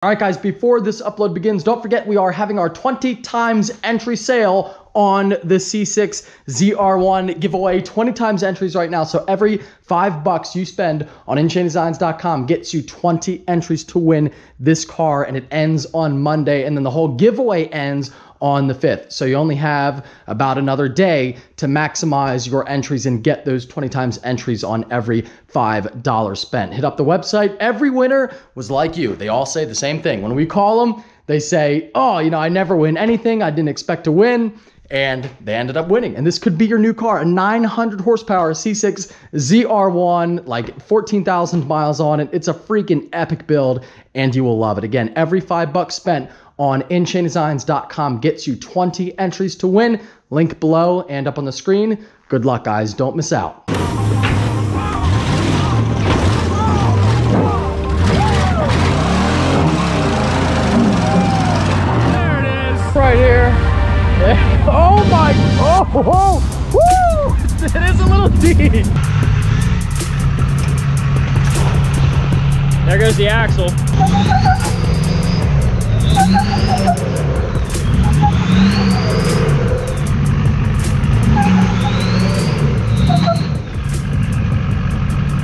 All right, guys, before this upload begins, don't forget we are having our 20 times entry sale on the C6 ZR1 giveaway. 20 times entries right now. So every $5 you spend on InChainDesigns.com gets you 20 entries to win this car, and it ends on Monday. And then the whole giveaway ends on the 5th. So you only have about another day to maximize your entries and get those 20 times entries on every $5 spent. Hit up the website. Every winner was like you. They all say the same thing. When we call them, they say, oh, you know, I never win anything. I didn't expect to win. And they ended up winning. And this could be your new car, a 900 horsepower C6 ZR1, like 14,000 miles on it. It's a freaking epic build, and you will love it. Again, every $5 spent on InChainDesigns.com gets you 20 entries to win. Link below and up on the screen. Good luck, guys. Don't miss out. There it is. Right here. Oh my, oh, woo! It is a little deep. There goes the axle.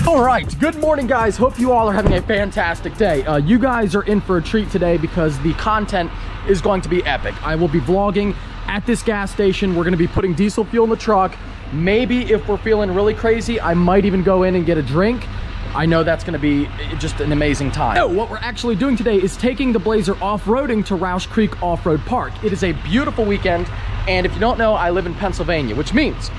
All right, good morning, guys. Hope you all are having a fantastic day. You guys are in for a treat today because the content is going to be epic. I will be vlogging at this gas station. We're gonna be putting diesel fuel in the truck. Maybe if we're feeling really crazy, I might even go in and get a drink. I know that's gonna be just an amazing time. So what we're actually doing today is taking the Blazer off-roading to Roush Creek Off-Road Park. It is a beautiful weekend, and if you don't know, I live in Pennsylvania, which means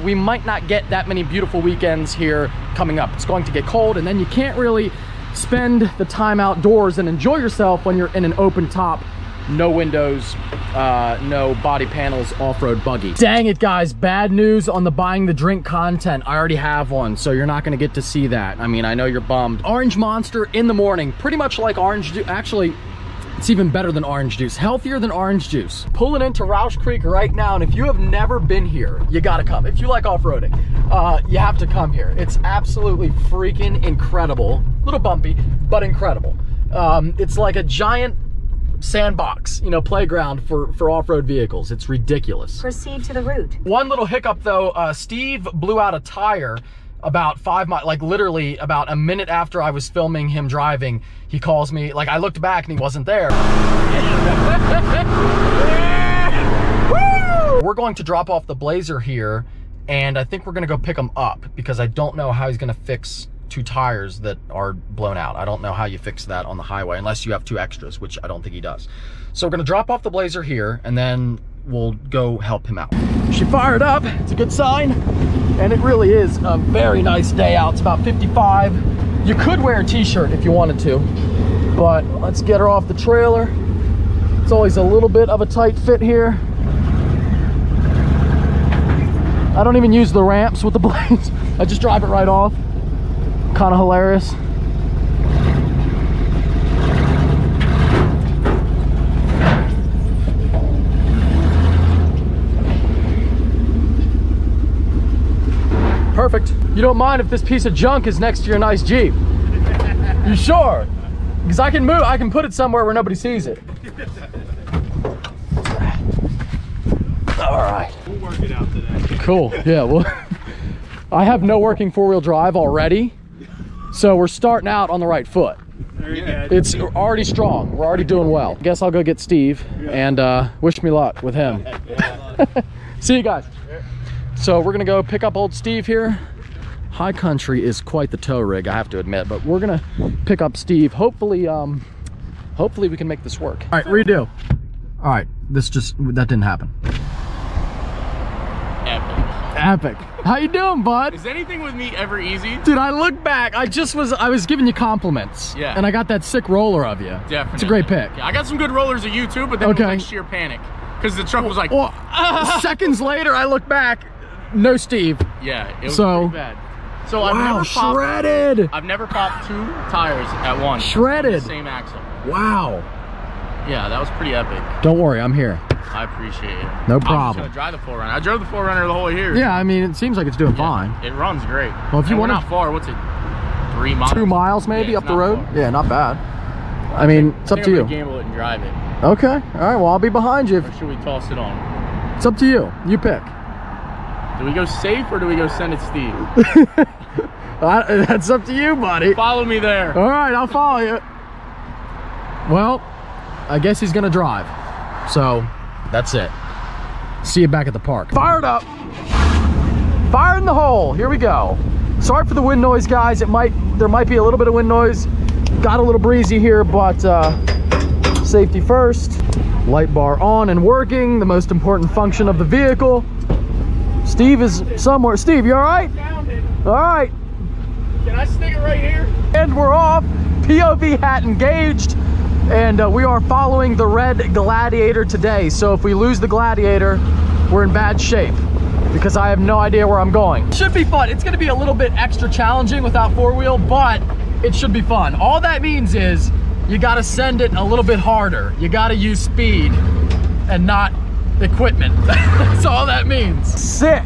we might not get that many beautiful weekends here coming up. It's going to get cold, and then you can't really spend the time outdoors and enjoy yourself when you're in an open top, no windows, no body panels, off-road buggy. Dang it, guys, bad news on the buying the drink content. I already have one, so you're not gonna get to see that. I mean, I know you're bummed. Orange Monster in the morning, pretty much like orange juice. Actually, it's even better than orange juice, healthier than orange juice. Pulling into Roush Creek right now, and if you have never been here, you gotta come. If you like off-roading, you have to come here. It's absolutely freaking incredible. A little bumpy, but incredible. It's like a giant sandbox, you know, playground for off-road vehicles. It's ridiculous. Proceed to the route. One little hiccup though, Steve blew out a tire about 5 miles, like literally about a minute after I was filming him driving. He calls me, like I looked back and he wasn't there. We're going to drop off the Blazer here, and I think we're gonna go pick him up because I don't know how he's gonna fix 2 tires that are blown out. I don't know how you fix that on the highway unless you have 2 extras, which I don't think he does. So we're gonna drop off the Blazer here, and then we'll go help him out. She fired up, it's a good sign. And it really is a very nice day out. It's about 55. You could wear a t-shirt if you wanted to, but let's get her off the trailer. It's always a little bit of a tight fit here. I don't even use the ramps with the blades. I just drive it right off. Kind of hilarious. Perfect. You don't mind if this piece of junk is next to your nice Jeep? You sure? Because I can move, I can put it somewhere where nobody sees it. All right. We'll work it out today. Cool, yeah, well, I have no working 4-wheel drive already. So we're starting out on the right foot. It's already strong. We're already doing well. Guess I'll go get Steve and wish me luck with him. See you guys. So we're gonna go pick up old Steve here. High Country is quite the tow rig, I have to admit, but we're gonna pick up Steve. Hopefully, hopefully we can make this work. All right, redo. All right, that didn't happen. Epic. How you doing, bud? Is anything with me ever easy? Dude, I look back, I was giving you compliments. Yeah. And I got that sick roller of you. Definitely. It's a great pick. Yeah, I got some good rollers of you too, but then it was like sheer panic. Because the truck was like, well, seconds later, I look back, no Steve. Yeah, it was pretty bad. So wow, shredded. I've never popped 2 tires at once. Shredded. The same axle. Wow. Yeah, that was pretty epic. Don't worry, I'm here. I appreciate it. No I'm problem. just gonna drive the 4Runner. I drove the 4Runner the whole way here. Yeah, I mean, it seems like it's doing fine. It runs great. Well, if you want not far, what's it? 3 miles? 2 miles maybe up the road? Far. Yeah, not bad. I mean, it's up to you. Gamble it and drive it. Okay. All right. Well, I'll be behind you. Or should we toss it on? It's up to you. You pick. Do we go safe or do we go send it Steve? That's up to you, buddy. Follow me there. All right, I'll follow you. Well, I guess he's gonna drive. So that's it. See you back at the park. Fired up. Fire in the hole. Here we go. Sorry for the wind noise, guys. There might be a little bit of wind noise. Got a little breezy here, but safety first. Light bar on and working, the most important function of the vehicle. Steve is somewhere. Steve, you all right? All right. Can I stick it right here? And we're off. POV hat engaged. And we are following the red Gladiator today. So if we lose the Gladiator, we're in bad shape because I have no idea where I'm going. Should be fun. It's gonna be a little bit extra challenging without four-wheel, but it should be fun. All that means is you gotta send it a little bit harder. You gotta use speed and not equipment. That's all that means. Sick.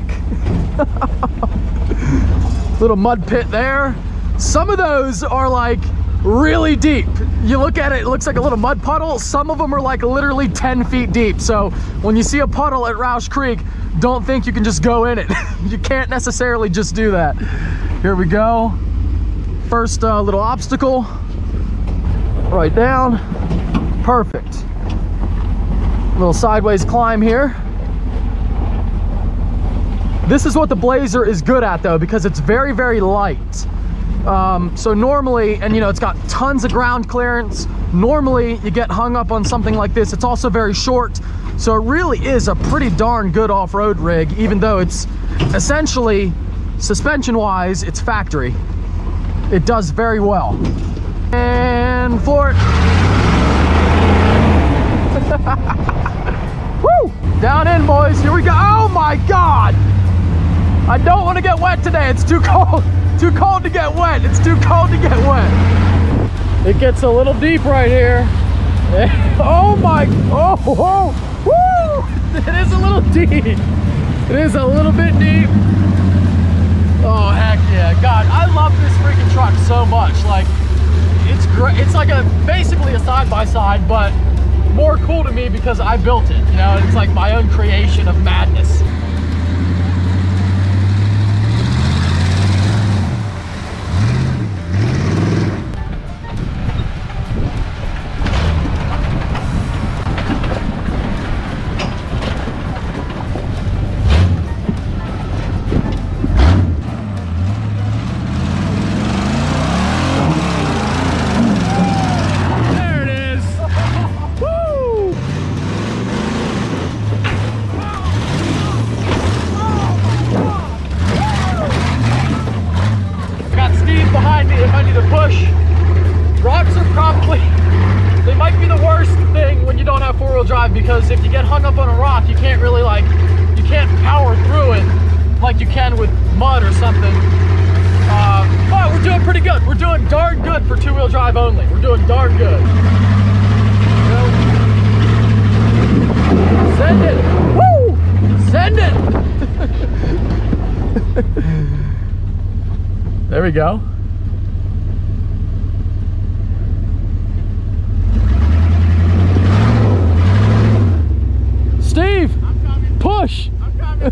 Little mud pit there. Some of those are like really deep. You look at it, it looks like a little mud puddle. Some of them are like literally 10 feet deep. So when you see a puddle at Roush Creek, don't think you can just go in it. You can't necessarily just do that. Here we go. First little obstacle. Right down. Perfect. Little sideways climb here. This is what the Blazer is good at though, because it's very, very light. So normally, and you know, it's got tons of ground clearance. Normally you get hung up on something like this. It's also very short. So it really is a pretty darn good off-road rig, even though it's essentially, suspension-wise, it's factory. It does very well. And floor it. Woo! Down in, boys. Here we go. Oh my God! I don't want to get wet today. It's too cold. Too cold to get wet. It's too cold to get wet. It gets a little deep right here. Oh my! Oh! Whoa! Woo! It is a little deep. It is a little bit deep. Oh heck yeah! God, I love this freaking truck so much. Like, it's great. It's like basically a side-by-side, but more cool to me because I built it. You know, it's like my own creation of madness. Because if you get hung up on a rock, you can't really you can't power through it like you can with mud or something. But we're doing pretty good. We're doing darn good for two-wheel drive only. We're doing darn good. Send it. Woo! Send it. There we go. Steve, push. I'm coming.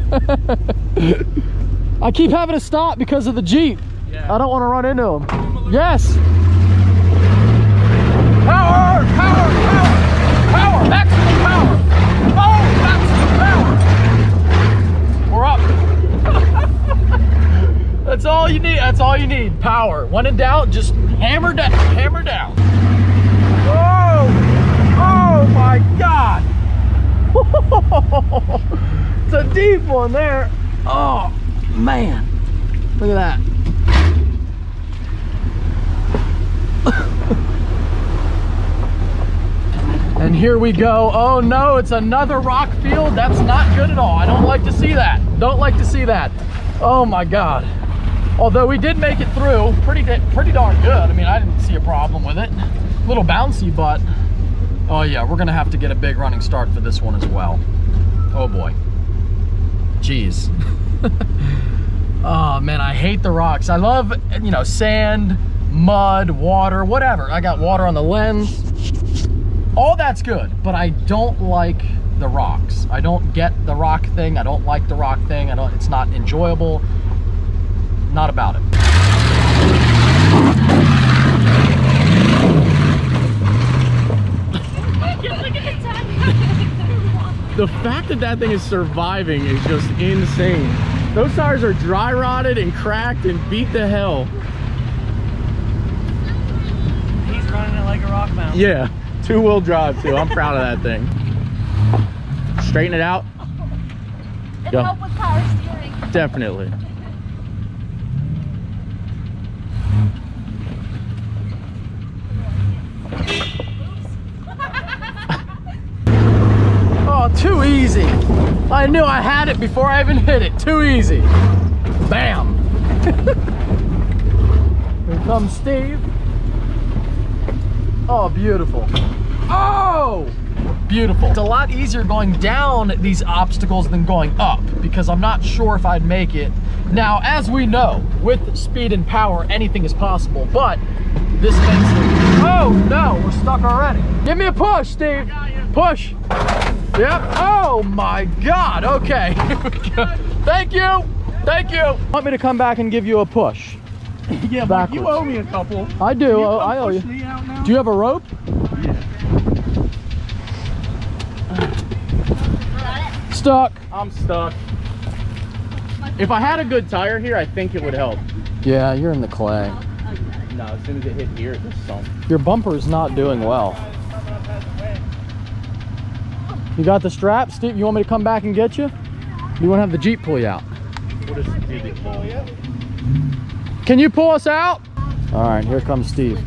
I keep having to stop because of the Jeep. Yeah. I don't want to run into him. Yes. Power, power, power, power, maximum power. Oh, maximum power. We're up. That's all you need. That's all you need. Power. When in doubt, just hammer down. Hammer down. Oh, oh my God. It's a deep one there. Oh man, look at that. And here we go. Oh no, it's another rock field. That's not good at all. I don't like to see that. Don't like to see that. Oh my God. Although we did make it through pretty darn good. I mean, I didn't see a problem with it. A little bouncy, but oh yeah, we're gonna have to get a big running start for this one as well. Oh boy. Jeez. Oh man, I hate the rocks. I love, you know, sand, mud, water, whatever. I got water on the lens. All that's good, but I don't like the rocks. I don't get the rock thing. I don't like the rock thing. It's not enjoyable. Not about it. The fact that that thing is surviving is just insane. Those tires are dry rotted and cracked and beat the hell. He's running it like a rock mountain. Yeah, 2-wheel drive too. I'm proud of that thing. Straighten it out. It'll help with power steering. Definitely. Oh, too easy. I knew I had it before I even hit it. Too easy. Bam. Here comes Steve. Oh, beautiful. Oh, beautiful. It's a lot easier going down these obstacles than going up because I'm not sure if I'd make it. Now, as we know, with speed and power, anything is possible, but this makes it... Oh, no, we're stuck already. Give me a push, Steve. Push. Yep. Oh my God. Okay. Here we go. Thank you. Thank you. Want me to come back and give you a push? Yeah, but you owe me a couple. I do. I owe you. Do you have a rope? Yeah. Stuck. I'm stuck. If I had a good tire here, I think it would help. Yeah, you're in the clay. No, as soon as it hit here, it just sunk. Your bumper is not doing well. You got the strap, Steve? You want me to come back and get you? You want to have the Jeep pull you out? Can you pull us out? All right, here comes Steve.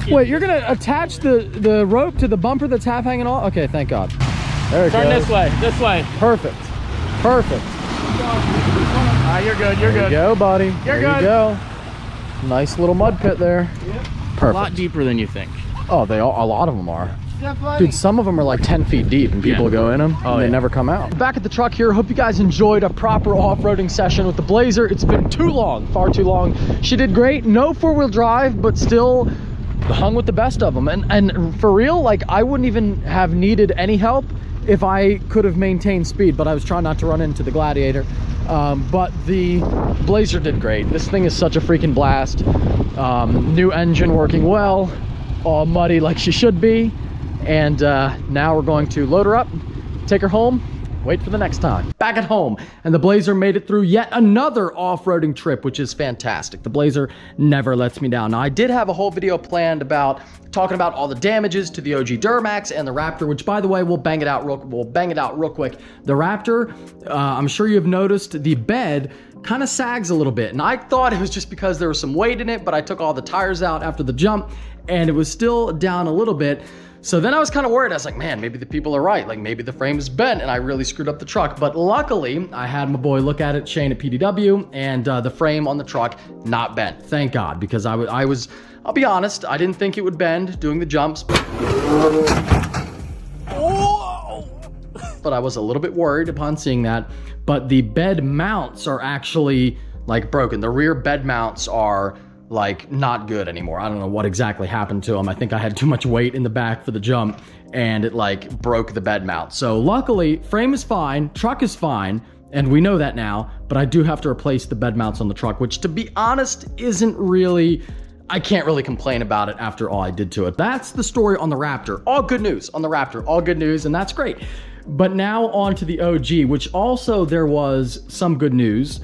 Wait, you're gonna attach the rope to the bumper that's half hanging off? Okay, thank God. There it goes. Turn this way, this way. Perfect, perfect. You're good, you're There good. you go, buddy. You're there good. You go. Nice little mud pit there. Yep. Perfect. A lot deeper than you think. Oh, a lot of them are. Dude, some of them are like 10 feet deep and people go in them and they never come out. Back at the truck here. Hope you guys enjoyed a proper off-roading session with the Blazer. It's been too long, far too long. She did great. No four-wheel drive, but still hung with the best of them. And for real, like I wouldn't even have needed any help if I could have maintained speed, but I was trying not to run into the Gladiator. But the Blazer did great. This thing is such a freaking blast. New engine working well, all muddy like she should be. And now we're going to load her up, take her home, wait for the next time. Back at home, and the Blazer made it through yet another off-roading trip, which is fantastic. The Blazer never lets me down. Now, I did have a whole video planned about talking about all the damages to the OG Duramax and the Raptor, which, by the way, we'll bang it out real quick. The Raptor, I'm sure you've noticed the bed kind of sags a little bit, and I thought it was just because there was some weight in it, but I took all the tires out after the jump, and it was still down a little bit. So then I was kind of worried. I was like, man, maybe the people are right. Like maybe the frame is bent and I really screwed up the truck. But luckily, I had my boy look at it, Shane at PDW, and the frame on the truck not bent. Thank God, because I was, I'll be honest, I didn't think it would bend doing the jumps. But I was a little bit worried upon seeing that. But the bed mounts are actually like broken. The rear bed mounts are like not good anymore. I don't know what exactly happened to them. I think I had too much weight in the back for the jump and it like broke the bed mount. So luckily, frame is fine, truck is fine, and we know that now, but I do have to replace the bed mounts on the truck, which to be honest, isn't really, I can't really complain about it after all I did to it. That's the story on the Raptor. All good news on the Raptor, all good news, and that's great. But now on to the OG, which also there was some good news.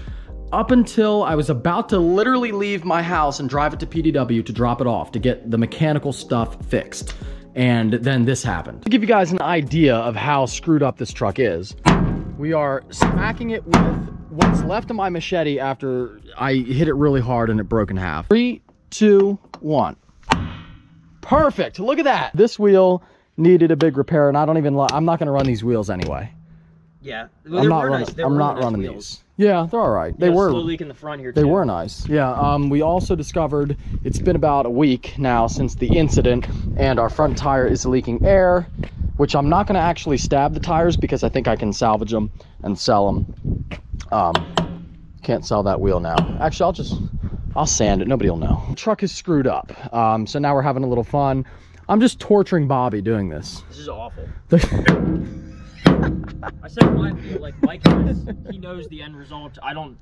Up until I was about to literally leave my house and drive it to PDW to drop it off to get the mechanical stuff fixed. And then this happened. To give you guys an idea of how screwed up this truck is, we are smacking it with what's left of my machete after I hit it really hard and it broke in half. 3, 2, 1. Perfect, look at that. This wheel needed a big repair and I'm not gonna run these wheels anyway. Yeah, I'm not running these. Yeah, they're all right. They were slow leak in the front here too. They were nice. Yeah. We also discovered it's been about a week now since the incident, and our front tire is leaking air, which I'm not going to actually stab the tires because I think I can salvage them and sell them. Can't sell that wheel now. Actually, I'll sand it, nobody will know. The truck is screwed up, so now we're having a little fun. I'm just torturing Bobby doing this. This is awful. I said in my video, like Mike he knows the end result. I don't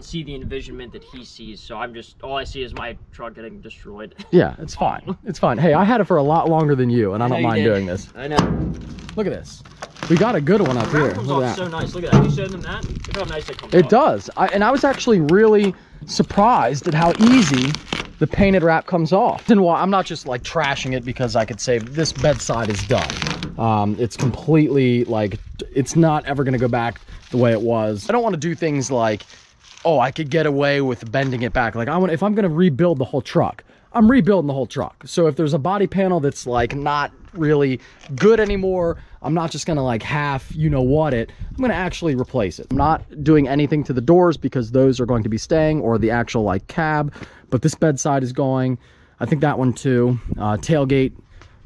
see the envisionment that he sees, so all I see is my truck getting destroyed. Yeah, it's fine. It's fine. Hey, I had it for a lot longer than you, and I don't mind doing this. I know. Look at this. We got a good one up here. Comes Look off at that. so nice. Look at that. You showed them that? Look how nice it comes off. It does. And I was actually really surprised at how easy the painted wrap comes off. And why I'm not just like trashing it because I could say this bedside is done. It's completely like, it's not ever going to go back the way it was. I don't want to do things like, oh, I could get away with bending it back. Like if I'm going to rebuild the whole truck, I'm rebuilding the whole truck. So if there's a body panel that's like not really good anymore, I'm not just gonna like half I'm gonna actually replace it. I'm not doing anything to the doors because those are going to be staying, or the actual like cab, but this bedside is going. I think that one too. Tailgate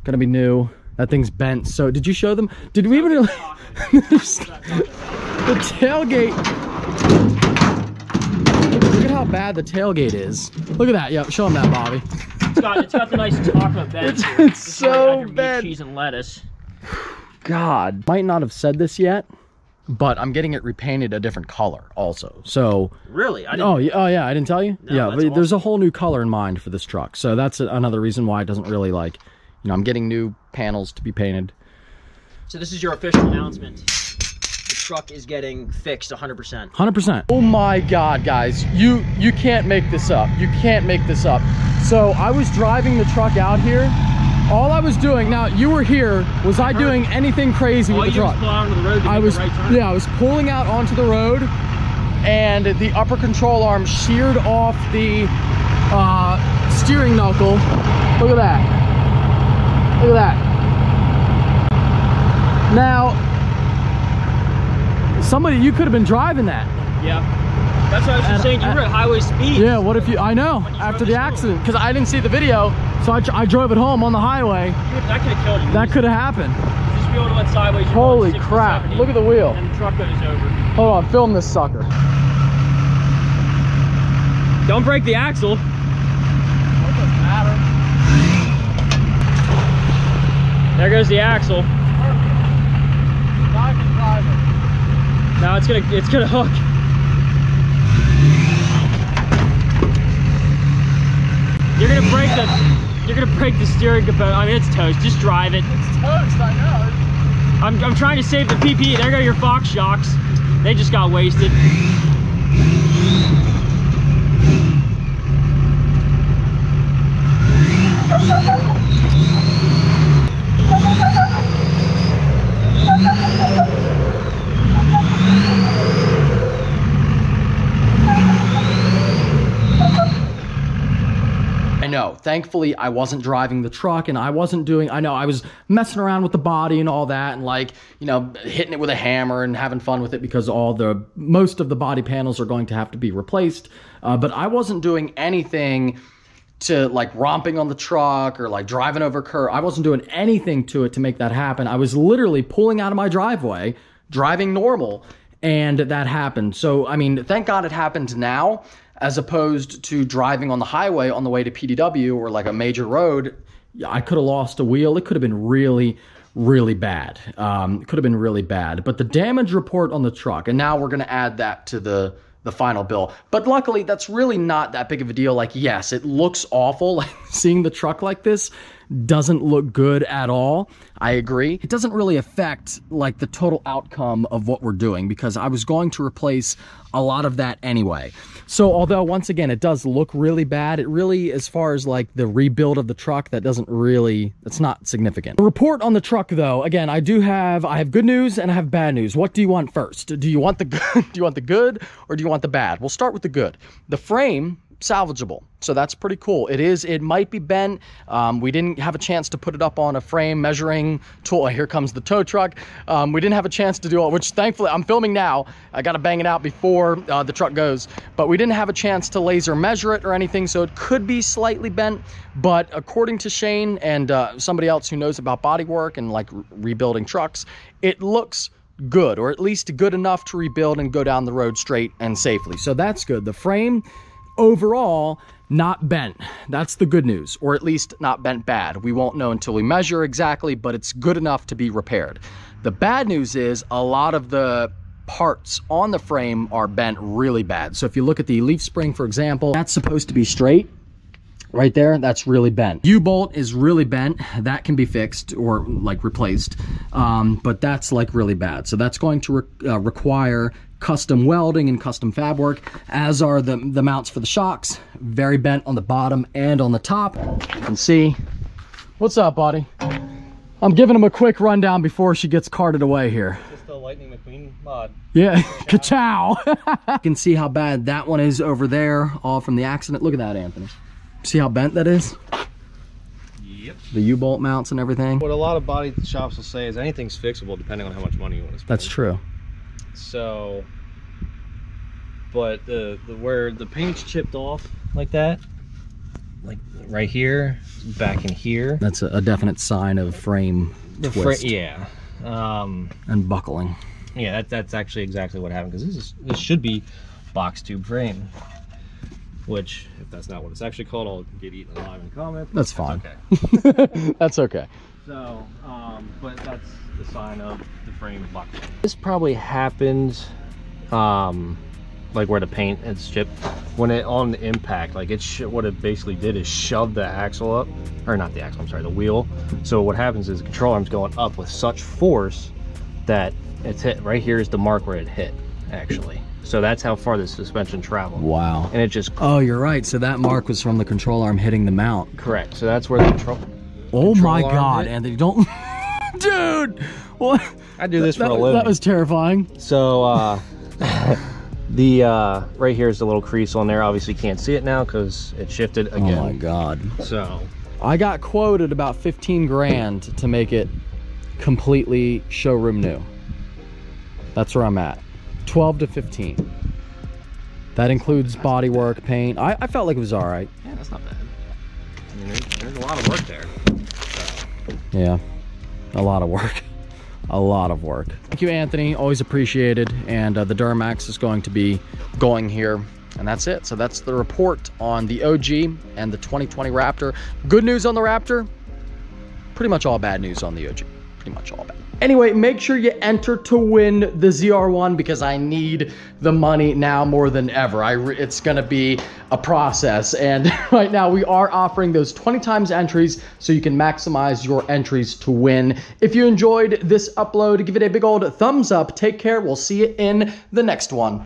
gonna be new. That thing's bent. So did you show them? Did we even the tailgate? Look at how bad the tailgate is. Look at that. Yep, show them that, Bobby. It's got the nice chocolate bed. It's so bad. Cheese and lettuce. God, might not have said this yet, but I'm getting it repainted a different color also. So really, oh yeah, I didn't tell you. No, yeah, but awesome. There's a whole new color in mind for this truck. So that's another reason why it doesn't really like, I'm getting new panels to be painted. So this is your official announcement. The truck is getting fixed 100%. 100%. Oh my God, guys, you can't make this up. You can't make this up. So I was driving the truck out here. All I was doing, now you were here, was I doing anything crazy with the truck? I was pulling out onto the road, and the upper control arm sheared off the steering knuckle. Look at that. Look at that. Now, you could have been driving that. Yeah. That's what I was just saying. You were at highway speed. Yeah, what if I know, after the accident, because I didn't see the video, so I drove it home on the highway. That could have killed you. That could have happened. This wheel went sideways. Holy crap, look at the wheel. And the truck goes over. Hold on, film this sucker. Don't break the axle. What doesn't matter. There goes the axle. Now I can drive it. Now it's gonna hook. You're gonna break the steering component. I mean, it's toast. Just drive it. It's toast, I know. I'm trying to save the PPE. There go your Fox shocks. They just got wasted. I know, thankfully I wasn't driving the truck, and I wasn't doing, I was messing around with the body and all that, and like, hitting it with a hammer and having fun with it because most of the body panels are going to have to be replaced. But I wasn't doing anything to like romping on the truck or like driving over curb. I wasn't doing anything to it to make that happen. I was literally pulling out of my driveway, driving normal, and that happened. So, I mean, thank God it happened now, as opposed to driving on the highway on the way to PDW or like a major road. I could have lost a wheel. It could have been really, really bad. It could have been really bad. But the damage report on the truck, and now we're going to add that to the final bill. But luckily, that's really not that big of a deal. Like, yes, it looks awful. Like, seeing the truck like this doesn't look good at all. I agree. It doesn't really affect like the total outcome of what we're doing, because I was going to replace a lot of that anyway. So although once again it does look really bad, it really, as far as like the rebuild of the truck, that's not significant. The report on the truck though, again, I have good news and I have bad news. What do you want first? Do you want the good, do you want the good, or do you want the bad? We'll start with the good. The frame, salvageable, so that's pretty cool. It might be bent. We didn't have a chance to put it up on a frame measuring tool. Here comes the tow truck. We didn't have a chance to do all, which thankfully I'm filming now. I got to bang it out before the truck goes, but we didn't have a chance to laser measure it or anything, so it could be slightly bent. But according to Shane and somebody else who knows about body work and like rebuilding trucks, it looks good, or at least good enough to rebuild and go down the road straight and safely. So that's good. The frame, overall, not bent. That's the good news, or at least not bent bad. We won't know until we measure exactly, but it's good enough to be repaired. The bad news is a lot of the parts on the frame are bent really bad. So if you look at the leaf spring, for example, that's supposed to be straight. Right there, that's really bent. U-bolt is really bent. That can be fixed or like replaced, but that's like really bad. So that's going to require custom welding and custom fab work, as are the mounts for the shocks. Very bent on the bottom and on the top. You can see. What's up, buddy? I'm giving him a quick rundown before she gets carted away here. Just the Lightning McQueen mod. Yeah, ka-chow. You can see how bad that one is over there, all from the accident. Look at that, Anthony. See how bent that is? Yep. The U-bolt mounts and everything. What a lot of body shops will say is anything's fixable depending on how much money you want to spend. That's true. So, but where the paint's chipped off like that, like right here, back in here. That's a definite sign of frame twist. Yeah. And buckling. Yeah, that's actually exactly what happened, because this should be box tube frame. Which, if that's not what it's actually called, I'll get eaten alive in the comments. That's fine. Okay. That's okay. So, but that's the sign of the frame box. This probably happened, like where the paint is chipped, when it on the impact, like what it basically did is shove the axle up, or not the axle, I'm sorry, the wheel. So what happens is the control arm's going up with such force that it's hit. Right here is the mark where it hit, actually. So that's how far the suspension traveled. Wow. And it just... Oh, you're right. So that mark was from the control arm hitting the mount. Correct. So that's where the control... Oh my God, Anthony, don't... Dude! What? I do this for a living. That was terrifying. So, the right here is the little crease on there. Obviously you can't see it now because it shifted again. Oh my God. So... I got quoted about 15 grand to make it completely showroom new. That's where I'm at. 12 to 15. That includes body work, paint. I felt like it was all right. Yeah, that's not bad. I mean, there's a lot of work there. So. Yeah, a lot of work. A lot of work. Thank you, Anthony. Always appreciated. And the Duramax is going to be going here. And that's it. So that's the report on the OG and the 2020 Raptor. Good news on the Raptor. Pretty much all bad news on the OG. Pretty much all bad. Anyway, make sure you enter to win the ZR1 because I need the money now more than ever. It's going to be a process. And right now we are offering those 20 times entries so you can maximize your entries to win. If you enjoyed this upload, give it a big old thumbs up. Take care. We'll see you in the next one.